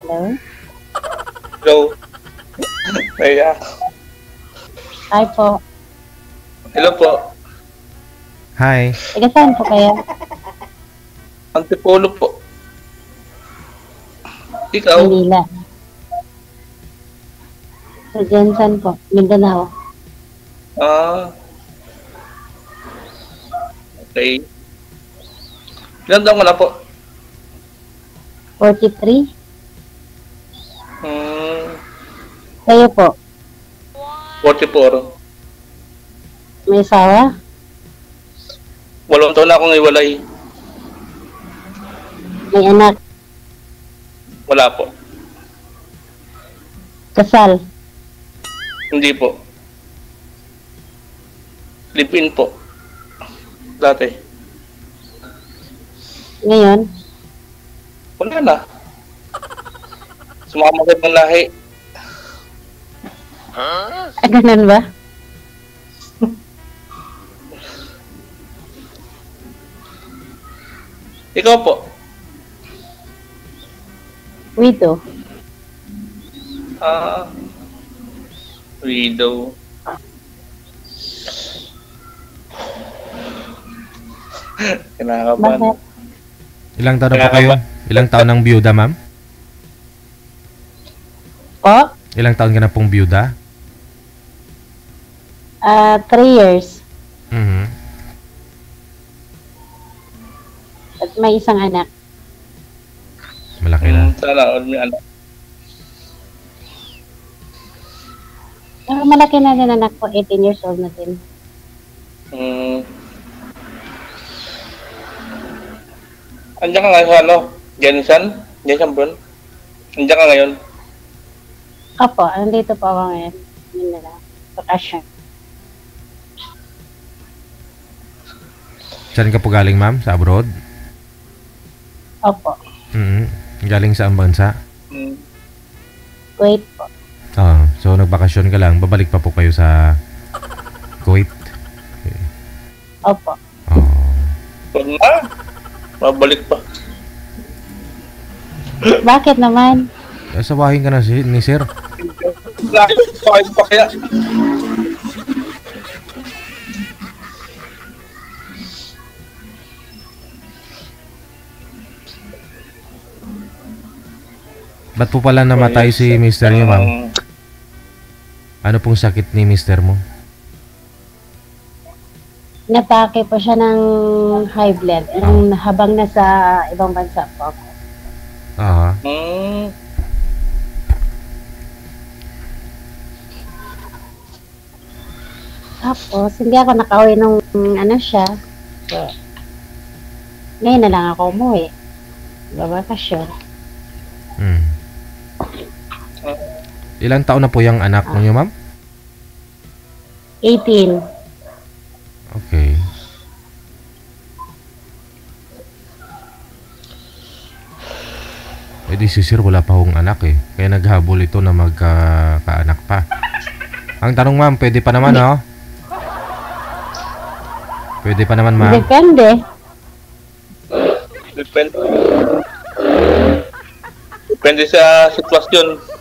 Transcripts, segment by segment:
Hello? Hello. Kaya. Hi po. Hello po. Hi. Taga saan po kayo? Antipolo po. Ikaw? Manila. Sa Jensen po, Mindanao. Ah. Okay. Ilan taon ka na po? 43. Hmm, Kayo po, 44. may asawa? 8 taon na akong iwalay. May anak? Wala po. Kasal? Hindi po. Live-in po. Dati. Ngayon? Wala na. Sumama ka ng lahi. Ganun ba? Ikaw po. Widow? Ah. Widow. Kinakabahan. Bakit? Ilang taon na po kayo? Ilang taon ng byuda, ma'am? Po? Ilang taon ka na pong byuda? 3 years. Mhm. At may isang anak. Malaki na. Sana all may anak. Pero malaki na din anak ko, 18 years old na din. Hmm. Andiyan ka ngayon sa ano? Jensen? Jensen Brun? Andiyan ka ngayon? Opo, nandito po ako ngayon. Mindanao. Bakasyon. Saan ka po galing, ma'am? Sa abroad? Opo. Mhm. Galing saan bansa? Hmm. Wait po. So nagbakasyon ka lang, babalik pa po kayo sa Kuwait. Opo. Oh. Wag na. Mabalik pa. Bakit naman? Sawahin ka na ni sir. Bakit pa kaya? Ba't po pala namatay si mister niyo, ma'am? Ano pong sakit ni mister mo? Natake po siya ng high blood habang nasa ibang bansa po ako. Ah, Hmm. Tapos, hindi ako nakauwi nung ano siya. So, ngayon na lang ako umuwi. Babakasyon. mm. Ilang taon na po yung anak niyo, ma'am? 18. Okay. Eh di si sir wala pa hong anak eh. Kaya naghabol ito na magkaanak pa. Ang tanong, ma'am, pwede pa naman, oh? Pwede pa naman, ma'am. Depende. Depende. Depende sa sitwasyon.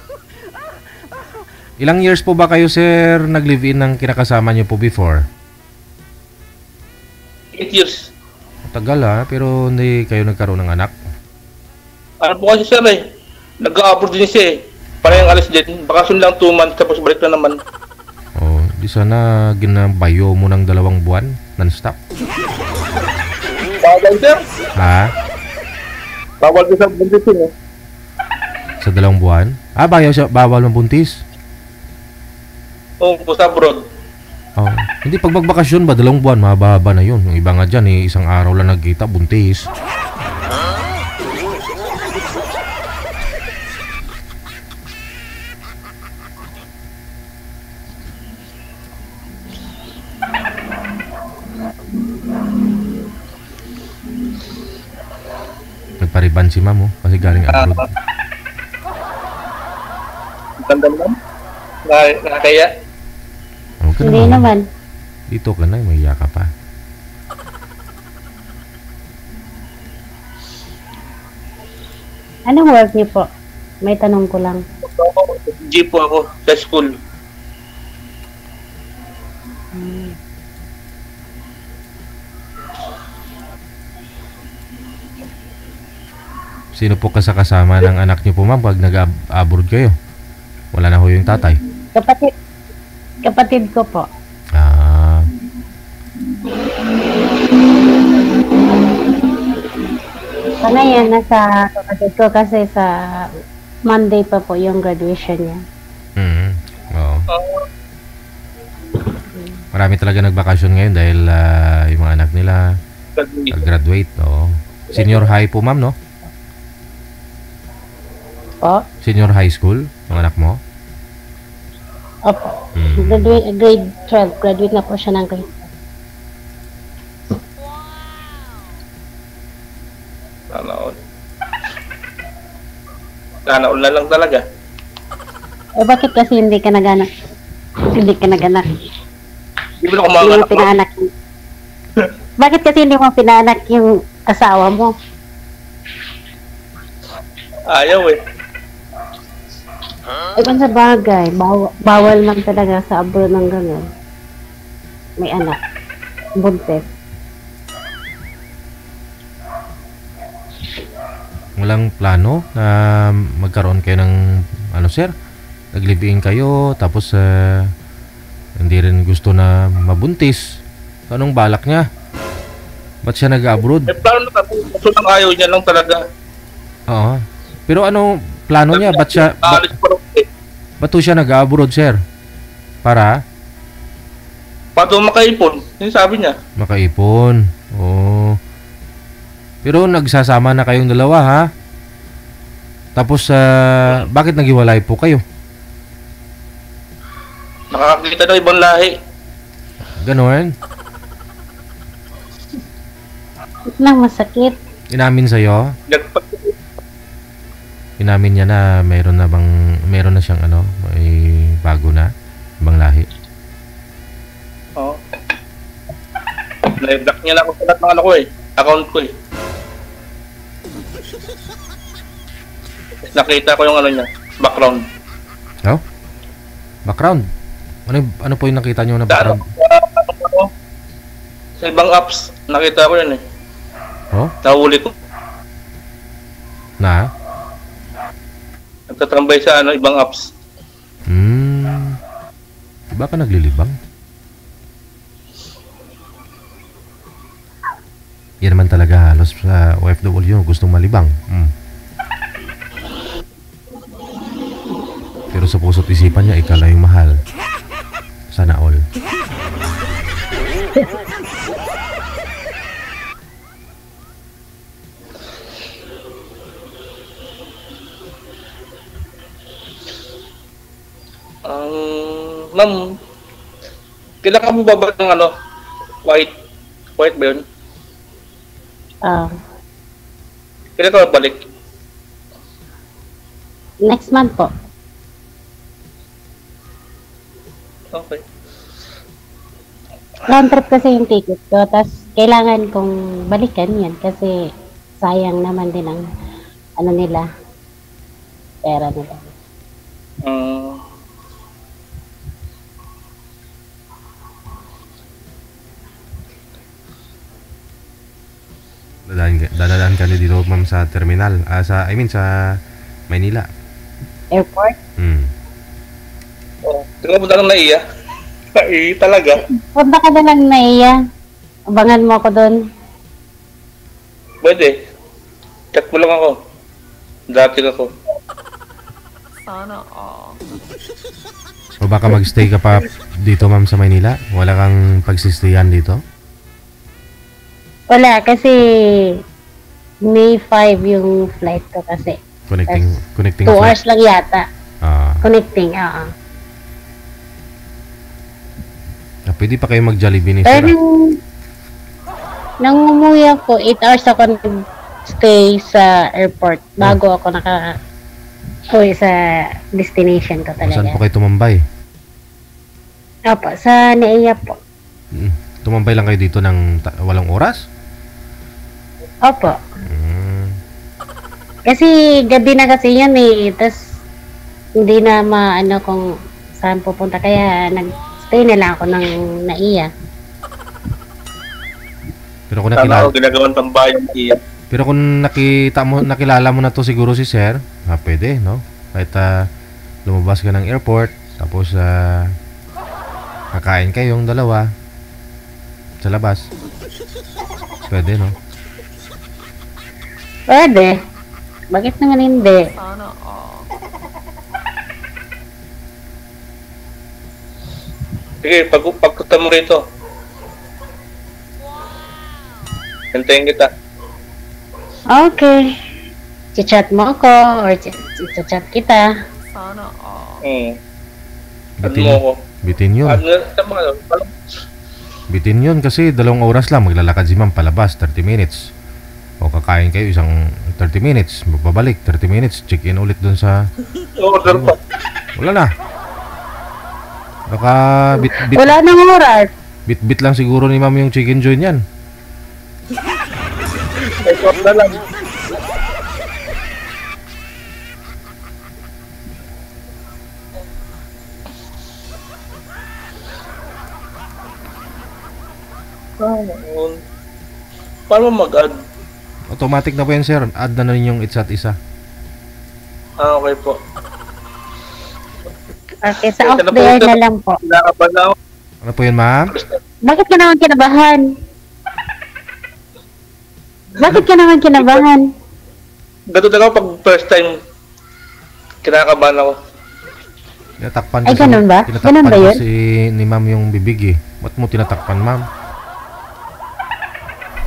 Ilang years po ba kayo, sir, nag-live-in ng kinakasama niyo po before? 8 years. Tagal ha, pero hindi kayo nagkaroon ng anak. Ano po kasi sir eh. Nag-a-abroad din siya eh. Parang alis din. Bakasyon lang 2 months tapos balik na naman. Oh, di sana ginabayo mo ng 2 buwan, non-stop. Bawal sir. Ha? Bawal din sa buntisin eh. Sa 2 buwan? Ah, bawal mabuntis. Oo, sa abroad. Oh, hindi pag magbakasyon ba 2 buwan, mahaba na yun. Yung iba nga dyan eh, 1 araw lang nagkita, buntis. Nagpariban si ma'am, oh, kasi galing abroad. Ganda naman. Nakakaya. Okay Hindi naman. Dito ka na, may ka pa. Anong work niyo po? May tanong ko lang. G po ako sa school. Sino po kasama ng anak niyo po, ma'am, pag nag-abroad kayo? Wala na ho yung tatay. Kapatid ko po. Ah, Sa ngayon, nasa kapatid ko kasi sa Monday pa po yung graduation niya. oo. Uh, Marami talaga nagbakasyon ngayon dahil yung mga anak nila graduate. Oo. Senior high po, ma'am, no? Po? Senior high school, yung anak mo? Opo. Mm. Grade 12. Graduate na po siya ng grade 12. Sana all. Sana all na lang talaga. Eh, bakit kasi hindi ka naganak? Hindi ka naganak. Hindi mo na Hindi kumanganak mo pinaanak yung... Bakit kasi hindi mo pinaanak yung asawa mo? Ayaw eh. Eh, kung sa bagay, bawal man talaga sa abroad ng gano'n. May anak. Buntis. Walang plano na magkaroon kayo ng ano, sir? Nag-live-in kayo tapos hindi rin gusto na mabuntis. Anong balak niya? Ba't siya nag-abroad? Eh, plano na kami. Kaso lang ayaw niya lang talaga. Oo. Pero ano plano niya? Ba't siya Aalis pa rin eh. ba't to siya nag-abroad, sir? Para Pato makaipon. Yung sabi niya. makaipon. Oo. Pero nagsasama na kayong dalawa, ha? Tapos bakit naghiwalay po kayo? Nakakakita ng ibang lahi. Gano'n? Ito lang masakit. Inamin sa'yo? Inamin niya na meron na siyang ano, may bago na ibang lahi. Oo. Na-block niya lang ako sa lahat ng ano ko eh. Account ko eh. Nakita ko yung ano niya. Background. Oh? Background? Ano po yung nakita niyo na Sa ano, background? sa ibang apps, nakita ko yun eh. Oh? Nahuli ko. Na? Nagtatambay sa ano, ibang apps. Diba ka naglilibang? Yan naman talaga halos sa OFW gustong malibang. Pero sa puso't isipan niya, ikaw lang yung mahal. Sana all. Ma'am, kailan ka mo babalik ng ano? White ba yun? Kailan ka babalik? Next month po. Okay. Round trip kasi yung ticket ko. Tapos, kailangan kong balikan yan kasi sayang naman din ang ano nila. Pera nila. Dadaan ka dito, ma'am, sa terminal. Sa Maynila. Airport? Tingnan mo na lang naiya. Talaga. Punta ka na lang na iya. Abangan mo ako doon. Pwede. Chat mo lang ako. Dati ako. Sana O baka magstay ka pa dito, ma'am, sa Maynila? Wala kang pagsistayan dito? Wala, kasi May 5 yung flight ko kasi. Connecting 2 flight. hours lang yata. Connecting, oo. Pwede pa kayo mag-Jollibee ni Pero Sir. nang umuwi ako, 8 hours ako nag-stay sa airport bago ako uwi sa destination ko talaga. Saan po kayo tumambay? Opo, sa Naiya po. Tumambay lang kayo dito ng 8 oras? Opo. Kasi gabi na kasi yun eh. Tapos hindi na maano kung saan pupunta. Kaya nag-stay na lang ako ng naiya. Pero kung Sana ako nakilala, ginagawan tambayan iya. pero kung nakilala mo na to siguro si Sir, pwede, no? Kahit lumabas ka ng airport, tapos kakain kayong dalawa sa labas. Pwede, no? Pwede. Bakit naman hindi? Sana all. Sige, pagpunta mo rito. Hintayin kita. Okay. Chat mo ako or chat kita. Sana all. Ano mo ako? Bitin yun. Ano na mga Bitin yun kasi 2 oras lang maglalakad si ma'am palabas, 30 minutes. O kakain kayo isang 30 minutes, magbabalik 30 minutes, check-in ulit dun sa... order pa. Wala na. Baka Wala nang oras. bit lang siguro ni ma'am yung chicken joint yan. Order na lang. Paano mag-add? Automatic na po yan, sir. Add na rin yung isa't isa. Okay po. Okay, sa off the air na lang po. Kinakabahan na ako. Ano po yun, ma'am? Bakit ka naman kinabahan? Bakit ka naman kinabahan? Ganun na ako pag first time. Kinakabahan ako. Tinatakpan Ay, ganun ba? Tinatakpan Ganun ba yun? kasi ni ma'am yung bibig eh. Ba't mo tinatakpan, ma'am?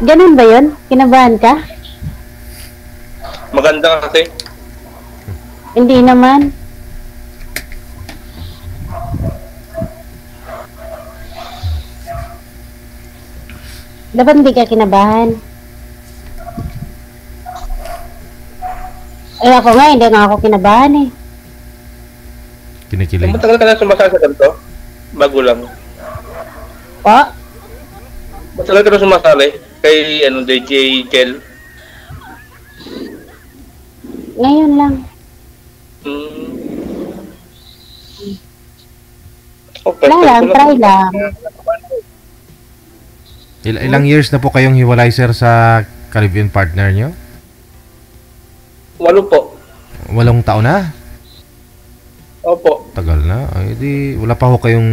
Ganun ba yun? Kinabahan ka? Maganda kasi. Hindi naman. Dapat hindi ka kinabahan. Eh ako nga, hindi nga ako kinabahan eh. Kinikilig. Matagal ka na sumasali sa ganito? Bago lang. Po? Matagal ka na sumasali kay DJ Kel. Ngayon lang. Okay. Try lang, try lang. Ilang years na po kayong hiwalay, sir, sa Caribbean partner nyo? 8 po. 8 taon na? Opo. Tagal na. Ay, di, wala pa ho kayong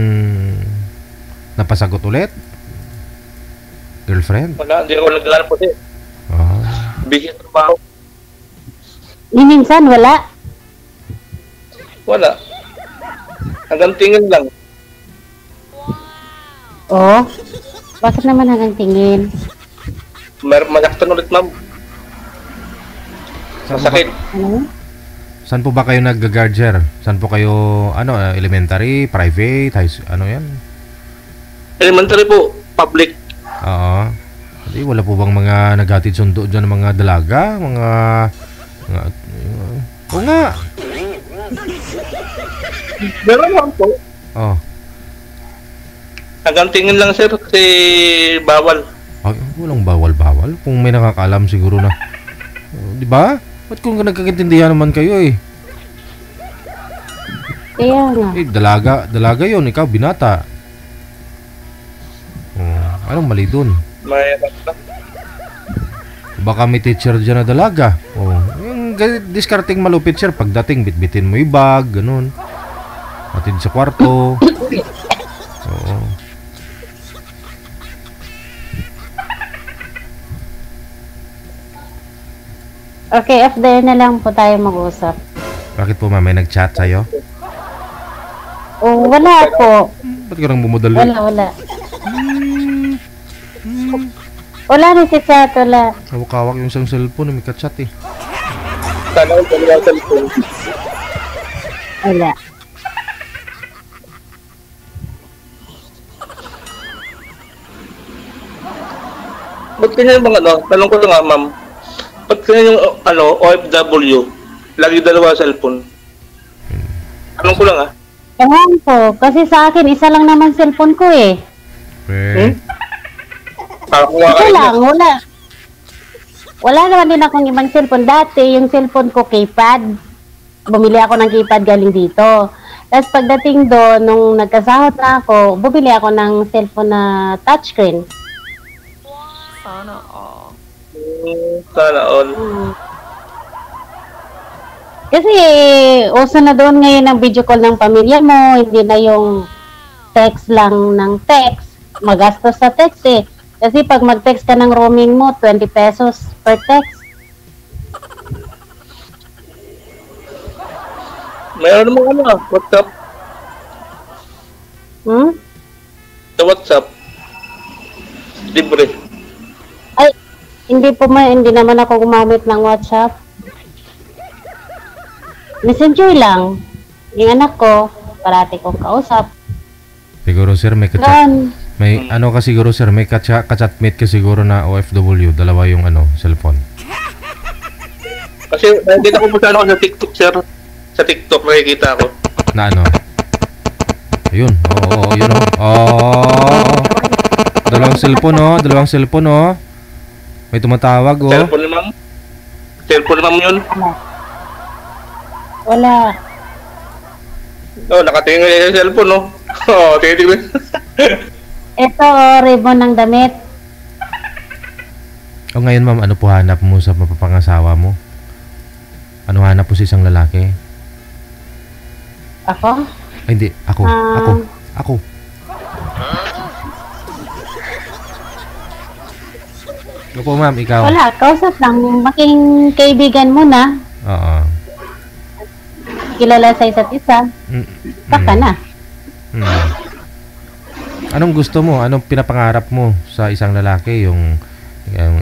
napasagot ulit? Girlfriend? Wala, hindi ako naglalaro po siya. Ah. Busy sa trabaho. Ni minsan, wala. Wala. Hanggang tingin lang. Oh, bakit naman hanggang tingin? Masaktan ulit, ma'am. Masakit. Ano? Saan po ba kayo nag-guard, sir? Saan po kayo, elementary, private, ano yan? Elementary po, public. Oo. Hindi, wala po bang mga naghatid sundo dyan ng mga dalaga? Oo nga. Meron lang po. Oh. Hanggang tingin lang, sir, kasi bawal. Ay, walang bawal-bawal. Kung may nakakaalam siguro na. Di ba? Ba't kung nagkakaintindihan naman kayo eh? Kaya nga. Eh, dalaga yon, ikaw, binata. Oh, anong mali dun? May Baka may teacher dyan na dalaga. Oh, yung discarding malupit, sir. Pagdating, bitbitin mo yung bag, ganun. Atid sa kwarto. Oo. Okay, off the air na lang po tayo mag-usap. Bakit po, ma'am? May nag-chat sa'yo? Oh, wala po. Ba't ka nang bumudalo? Wala. Wala rin si chat, wala. Hawak-hawak yung isang cellphone na may ka-chat eh. sana ko talaga sa cellphone. Wala. Ba't kanya yung mga tanong ko lang nga, ma'am. Ba't kanya yung OFW, lagi dalawa cellphone? Tanong ko lang Ewan ko, kasi sa akin, isa lang naman cellphone ko eh. Eh, Para Isa lang, wala. Wala naman din akong ibang cellphone. Dati, yung cellphone ko, keypad. Bumili ako ng keypad galing dito. Tapos pagdating doon, nung nagkasahod na ako, bumili ako ng cellphone na touchscreen. Sana all. Sana all. Kasi, uso na doon ngayon ang video call ng pamilya mo, hindi na yung text lang ng text. Magastos sa text eh. Kasi pag mag-text ka ng roaming mo, 20 pesos per text. Mayroon namang WhatsApp. Sa WhatsApp. Libre. Ay, hindi naman ako gumamit ng WhatsApp. Messenger lang. Yung anak ko, parati kong kausap. Siguro sir, may may ano ka siguro sir, may ka-chatmate ka siguro na OFW, dalawa yung cellphone. Kasi hindi ako masyado sa TikTok, sir. Sa TikTok nakikita ko. Na ano? Ayun. Oo, yun Dalawang cellphone May tumatawag Cellphone ni ma'am. Cellphone ni ma'am yun. Wala. Nakatingin yung cellphone, no? Tingin. Ito, ribbon ng damit. Ngayon ma'am, ano po hanap mo sa mapapangasawa mo? Ano hanap mo sa isang lalaki? Ako? Ay, hindi. Ako. Ano po ma'am, ikaw? Wala, kausap lang. Making kaibigan mo na. Oo. Kilala sa isa't isa. Saka na. Anong gusto mo? Anong pinapangarap mo sa isang lalaki? Yung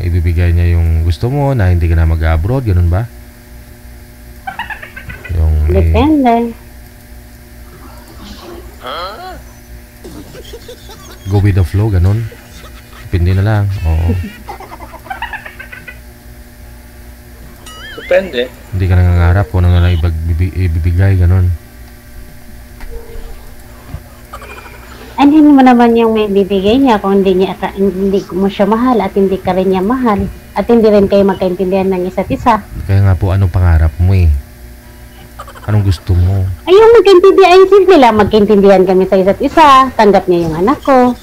ibibigay niya yung gusto mo na hindi ka na mag-abroad, ganun ba? Depende. Go with the flow, ganun. Depende na lang. Oo. Depende. Hindi ka nangangarap kung ano na lang ibibigay, ganun. Hindi mo naman yung may bibigay niya kung hindi mo siya mahal at hindi ka rin niya mahal. At hindi rin kayo magkaintindihan ng isa't isa. Kaya nga po, anong pangarap mo eh? Anong gusto mo? Ay, yung magkaintindihan, simple lang. Magkaintindihan kami sa isa't isa. Tanggap niya yung anak ko.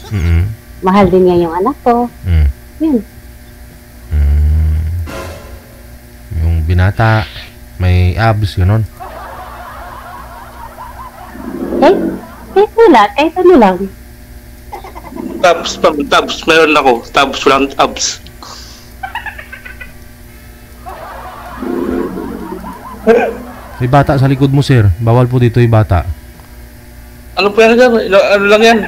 Mahal din niya yung anak ko. Yun. Yung binata, may abs, gano'n. Kahit ano lang. Tabs, meron ako. Tabs, walang abs. May bata sa likod mo, sir. Bawal po dito yung bata. Ano po yan, sir? Ano lang yan?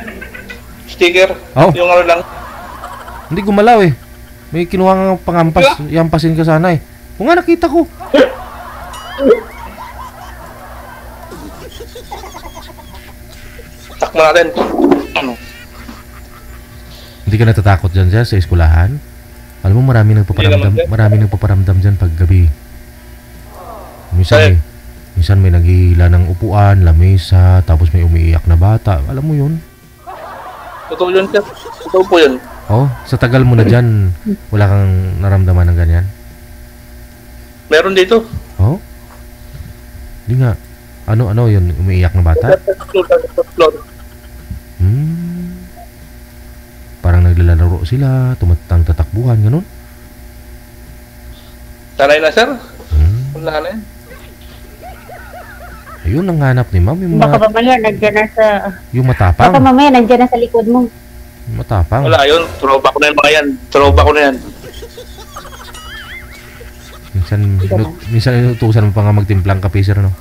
Sticker? Oh. Yung ano lang? Hindi gumalaw eh. May kinuha nga pangampas. Yampasin ka sana eh. O nga, nakita ko. Takma natin. Hindi ka natatakot dyan, sir, sa eskwelahan? Alam mo, maraming nagpaparamdam dyan pag gabi. Minsan may naghihila ng upuan, lamesa, tapos may umiiyak na bata. Alam mo yun? Totoo yun, sir. Totoo po yun. Oh, sa tagal mo na dyan, wala kang naramdaman ng ganyan? Meron dito. Oh? Hindi nga. Ano yun? Umiiyak na bata? Parang naglalaro sila, tatakbuhan, ganun? Sanay na, sir. Wala na yan. Ayun ang hanap ni ma'am. Baka mamaya nandiyan na sa... Yung matapang. Baka mamaya nandiyan na sa likod mo. Matapang. Wala, yun. Tropa ko na yung mga yan. Tropa ko na yan. Minsan inutusan mo pa nga magtimplang kape, sir, no?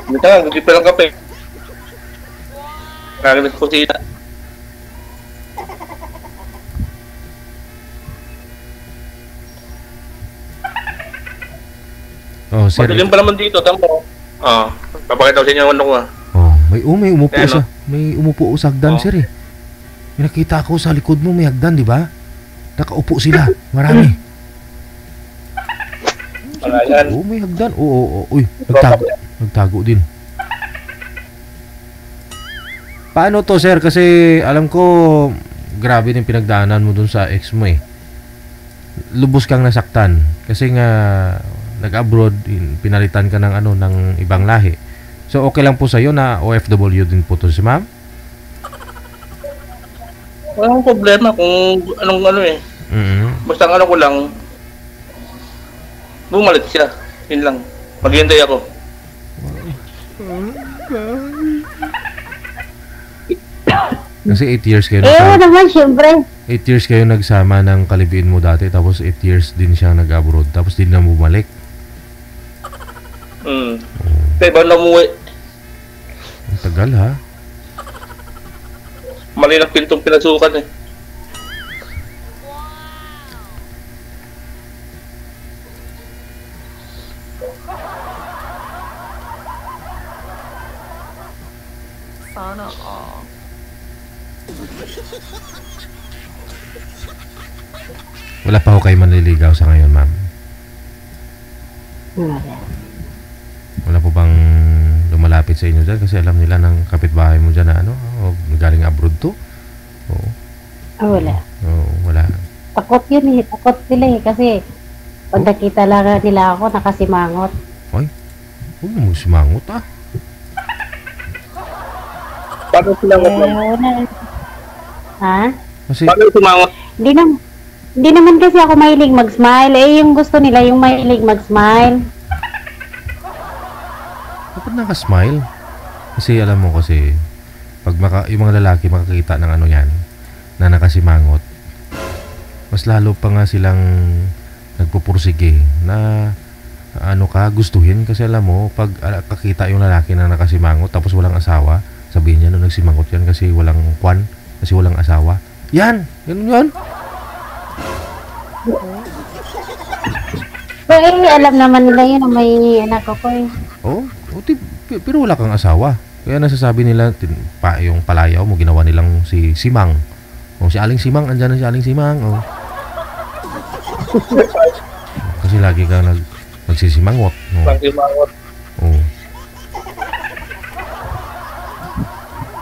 Minsan nga, hindi pa lang kape. Kagalit ko sila. Oh, sir. Madilim pa naman dito, tamo. Papakita ko sa inyo yung ano ko Oh, may umupo sa may umupo sa hagdan, sir eh. May nakita ko sa likod mo may hagdan, di ba? Nakaupo sila, marami. Wala yan. Oh, may hagdan. Uy, nagtago din. Paano to, sir? Kasi alam ko grabe din pinagdaanan mo dun sa ex mo eh. Lubos kang nasaktan kasi nga nag-abroad, pinalitan ka ng ano ng ibang lahi. So okay lang po sa iyo na OFW din po to si ma'am? Walang problema kung anong ano eh. Basta ang ano ko lang, bumalik siya. Yun lang. Maghihintay ako. Kasi 8 years kayo naman, syempre. 8 years kayo nagsama ng kalibiin mo dati, tapos 8 years din siya nag-abroad, tapos din na bumalik. Kaya ba na umuwi? Ang tagal ha? Mali ng pintong pinasukan eh. Sana all. Wala pa ho kayo manliligaw sa ngayon, ma'am? Wala. Wala po bang lumalapit sa inyo dyan? Kasi alam nila ng kapitbahay mo dyan na ano, galing abroad to. Oo. Wala. Oo, wala. Takot yun eh. Takot sila eh. Kasi pag nakita lang nila ako, nakasimangot. Ay, huwag mo simangot ah. Paano sumangot lang? Wala. Ha? Kasi, Paano sumangot? Hindi naman kasi ako mahilig mag-smile. Eh, yung gusto nila, yung mahilig mag-smile. dapat nakasmile. Kasi alam mo kasi, pag yung mga lalaki makakita ng ano yan, na nakasimangot, mas lalo pa nga silang nagpupursige na ano ka, gustuhin. Kasi alam mo, pag kakita yung lalaki na nakasimangot tapos walang asawa, sabihin niya no, nagsimangot yan kasi walang kwan, kasi walang asawa. Yan! Ganun yun! So, alam naman nila yun na may anak ako eh. Oh, pero wala kang asawa. Kaya nasasabi nila, yung palayaw mo, ginawa nilang si Simang. O, si Aling Simang, andyan na si Aling Simang. O. Kasi lagi ka nagsisimangot. O. Nagsimangot. O.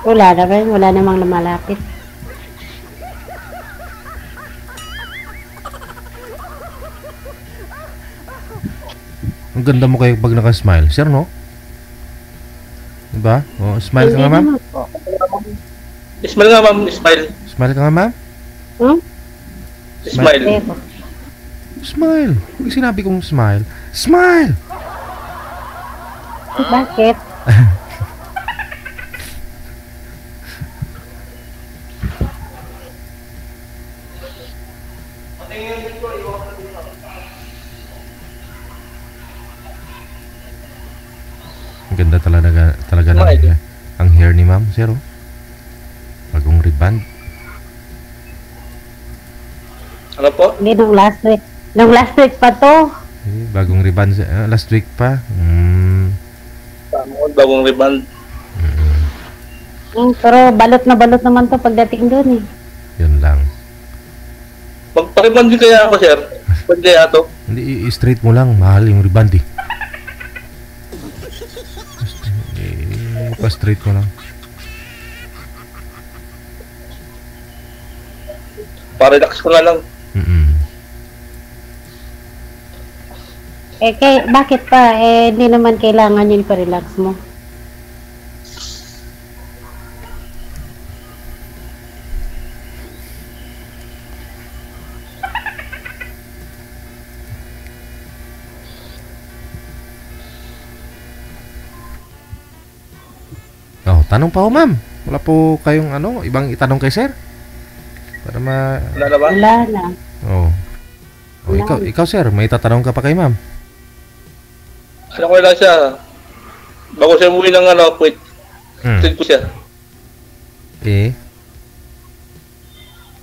Wala namang lumalapit. Ang ganda mo kayo pag naka-smile. Sir, no? Diba? O, smile ka nga, ma'am? Smile nga, ma'am. Smile. Smile ka nga, ma'am? Smile. Smile. Pag sinabi kong smile, smile! Bakit? Ang ganda talaga ng ang hair ni ma'am, sir. Oh. Bagong ribbon. Ano po? Hindi, nung last week. Nung last week pa to. Bagong ribbon. Last week pa. Bagong ribbon. Pero balot na balot naman to pagdating doon eh. Yun lang. Magpa-ribbon din kaya ako, sir. Pwede kaya to? Hindi, i-straight mo lang. Mahal yung ribbon, di. Pa-straight mo lang. Pa-relax ko na lang. Bakit pa? Hindi naman kailangan yun pa-relax mo. Oh, tanong pa ho, ma'am. Wala po kayong ibang itanong kay sir? Para Wala na ba? Wala na. Oh. Oh, ikaw sir, may tatanong ka pa kay ma'am? Ano ko lang siya? Bago siya umuwi ng quit. Tweet ko siya.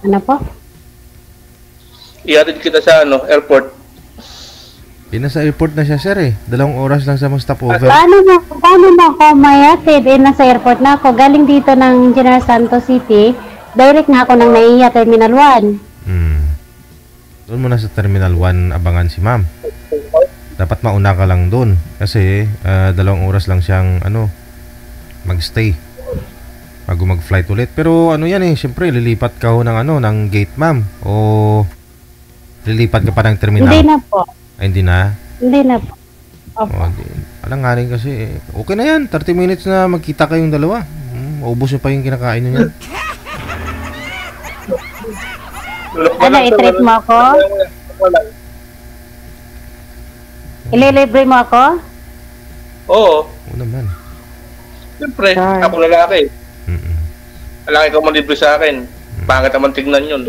Ano po? Ihatid kita sa airport. Nasa airport na siya, sir eh. 2 oras lang sa mga stopover. Paano mo ako mayatid? Nasa airport na ako. Galing dito ng General Santos City. Direct na ako ng NAIA Terminal 1. Doon muna sa Terminal 1 abangan si ma'am. Dapat mauna ka lang doon. Kasi 2 oras lang siyang magstay. bago mag-flight ulit. Pero ano yan syempre lilipat ka ho ng ng gate, ma'am. O lilipat ka pa ng terminal? Hindi na po. Ay, hindi na? Hindi na po. Opo. Alanganin kasi okay na yan, 30 minutes na magkita kayong dalawa. Maubos nyo pa yung kinakain nyo yan. Ano, i-treat mo ako? Ililibre mo ako? Oo. Oo naman. Siyempre, Sure. ako lalaki. Mm-mm. Lalaki ka malibre sa akin. Pangit naman tignan yun.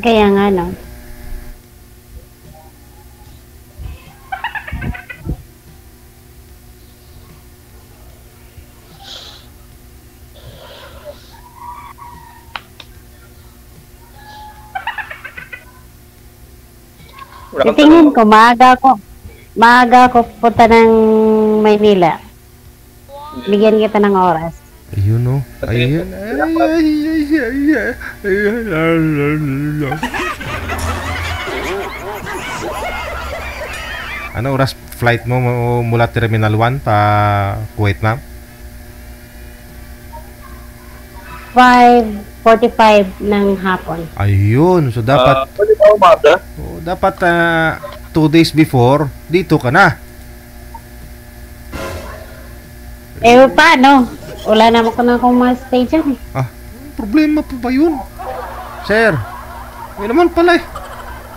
Kaya nga, no? Wala kang Titingin tanong. ko, maaga ako punta ng Maynila. Bigyan kita ng oras. Ayun o. Ayun. Ano oras flight mo mula Terminal 1 pa Kuwait, ma'am? 5:45 ng hapon. Ayun. So dapat Pwede ba umaga? dapat 2 days before dito ka na. Paano? Wala naman ko na akong ma-stay dyan. Problema pa ba yun? Sir, may naman pala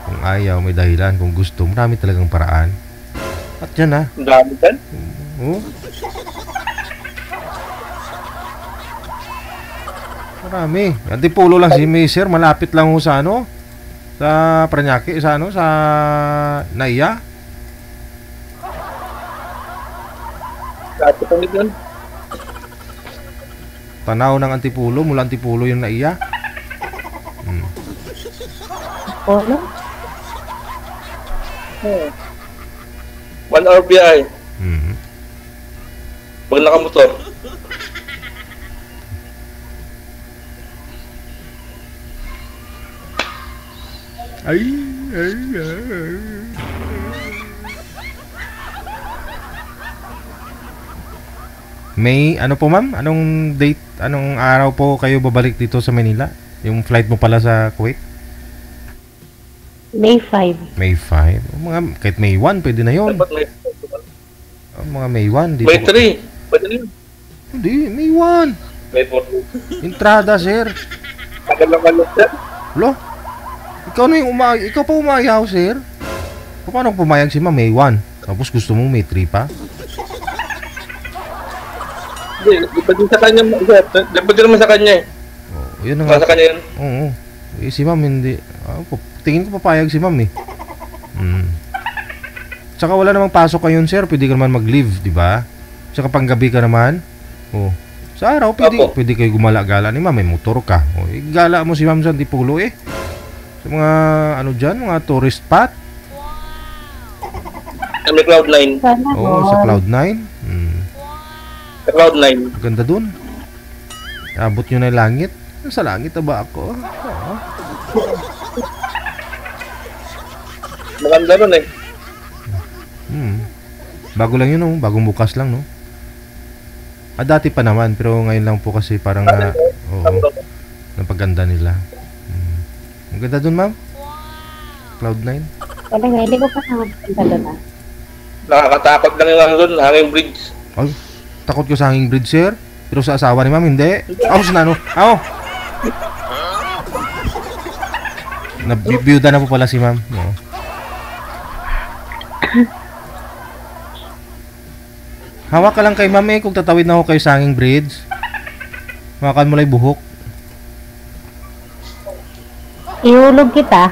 Kung ayaw, may dahilan. Kung gusto, marami talagang paraan. At yan Ang dami dyan. Oh. Marami. Antipolo lang si May, sir. Malapit lang ho sa sa Parañaque, sa sa Naiya. Dati kami dyan. Tanaw ng Antipolo, mula Antipolo yung Naiya. Polo? 1 hour biyahe. Mhm. Pag nakamotor. Ay. May ano po, ma'am? Anong date, anong araw po kayo babalik dito sa Manila? Yung flight mo pala sa Kuwait? May 5. May 5. Mga kahit May 1 pwede na 'yon. Dapat may... Mga May 1 dito. May 3. Pwede rin. Hindi, May 1. May 4. Entrada, sir. Tagal lang kalit dyan. Lo. Ikaw na yung ikaw pa umayaw, sir. Paano pumayag si Ma'am May 1? Tapos gusto mo May 3 pa? Hindi, di ba din sa kanya, di ba din naman sa kanya eh. Oh, yun na Sa nga. kanya yun. Oo. Si Ma'am hindi. Tingin ko papayag si Ma'am eh. Tsaka wala namang pasok kayon, sir. Pwede ka naman mag-leave, di ba? Tsaka panggabi ka naman. Oh. Sa araw, pwede kayo gumala-gala ni Ma'am. May motor ka. Oh, gala mo si Ma'am sa Antipolo eh. Sa mga, ano dyan, mga tourist spot. May Cloud9. Sana Oo, sa Cloud9. Sa Cloud9. Ganda dun. Abot nyo na yung langit. Sa langit na ba ako? Oo. Maganda nun eh. Bago lang yun, no? Bagong bukas lang, no? Dati pa naman, pero ngayon lang po kasi parang oo, napaganda nila. Ang ganda dun, ma'am? Cloud9. Talaga, hindi ko pa nakapunta doon. Nakakatakot lang yung ano dun, hanging bridge. Ay, takot ko sa hanging bridge, sir. Pero sa asawa ni ma'am, hindi. Ako sa nano. Ako! Nabibiyuda na po pala si ma'am. No. Hawak ka lang kay ma'am kung tatawid na ako kayo sa hanging bridge. Hawakan mo lang yung buhok. Ihulog kita.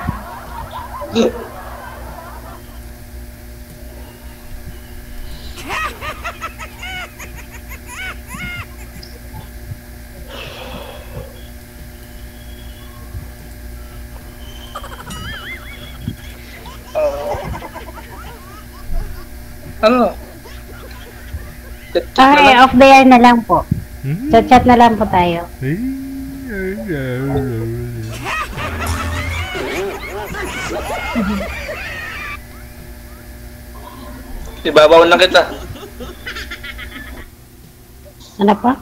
Ano? Ay, off the air na lang po. Chat-chat na lang po tayo. Ibabaw na kita. Ano pa?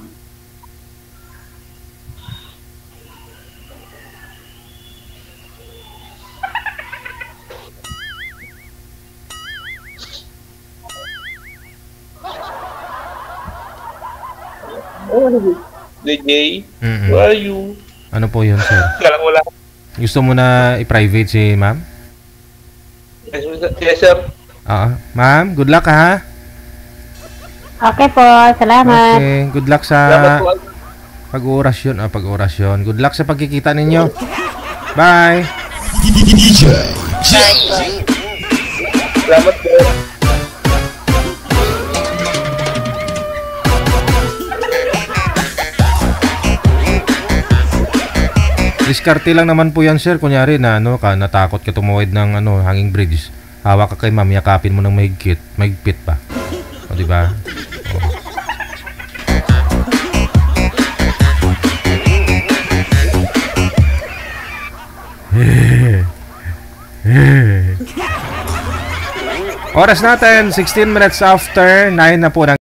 Oh, DJ, Mm-mm. where are you? Ano po yun, sir? Kala ko lang. Gusto mo na i-private si ma'am? Yes, sir. Ma'am, good luck ha. Okay po, salamat. Okay, good luck sa Salamat po. pag-orasyon. Good luck sa pagkikita ninyo. Bye. Salamat po. Diskarte lang naman po yan, sir. Kunyari na natakot ka tumawid ng hanging bridge. Hawak ka kay ma'am, yakapin mo ng mahigpit pa. O, di ba? Oras natin, 16 minutes after 9 na po ng